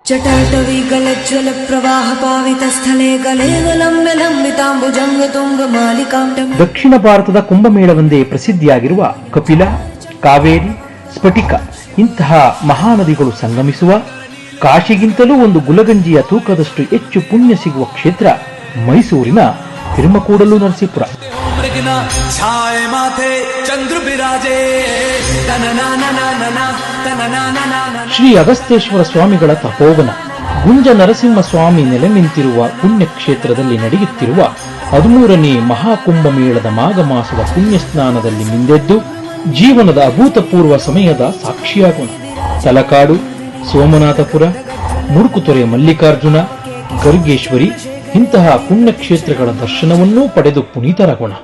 ಜಟಾಟವಿ ಗಲಜ್ವಲ ಪ್ರವಾಹ ಪಾವಿತ ಸ್ಥಳೇ ಗಲೇವಲಂಬೆ ಲಂಬಿತಾಂಬುಜಂಗ ತುಂಗ ಮಾಲಿಕಾಂಡಂ. ದಕ್ಷಿಣ ಭಾರತದ ಕುಂಭಮೇಳವೆಂದೇ ಪ್ರಸಿದ್ಧಿಯಾಗಿರುವ ಕಪಿಲ, ಕಾವೇರಿ, ಸ್ಫಟಿಕ ಇಂತಹ ಮಹಾನದಿಗಳು ಸಂಗಮಿಸುವ, ಕಾಶಿಗಿಂತಲೂ ಒಂದು ಗುಲಗಂಜಿಯ ತೂಕದಷ್ಟು ಹೆಚ್ಚು ಪುಣ್ಯ ಸಿಗುವ ಕ್ಷೇತ್ರ ಮೈಸೂರಿನ ತಿರುಮಕೂಡಲು ನರಸೀಪುರ. ಶ್ರೀ ಅಗಸ್ತೇಶ್ವರ ಸ್ವಾಮಿಗಳ ತಪೋವನ ಗುಂಜ ನರಸಿಂಹ ಸ್ವಾಮಿ ನೆಲೆ ನಿಂತಿರುವ ಪುಣ್ಯಕ್ಷೇತ್ರದಲ್ಲಿ ನಡೆಯುತ್ತಿರುವ 13ನೇ ಮಹಾಕುಂಭಮೇಳದ ಮಾಘ ಮಾಸದ ಪುಣ್ಯ ಸ್ನಾನದಲ್ಲಿ ಮಿಂದೆದ್ದು ಜೀವನದ ಅಭೂತಪೂರ್ವ ಸಮಯದ ಸಾಕ್ಷಿಯಾಗೋಣ. ತಲಕಾಡು, ಸೋಮನಾಥಪುರ, ಮುಡುಕುತೊರೆ ಮಲ್ಲಿಕಾರ್ಜುನ, ಗರ್ಗೇಶ್ವರಿ ಇಂತಹ ಪುಣ್ಯಕ್ಷೇತ್ರಗಳ ದರ್ಶನವನ್ನೂ ಪಡೆದು ಪುನೀತರಾಗೋಣ.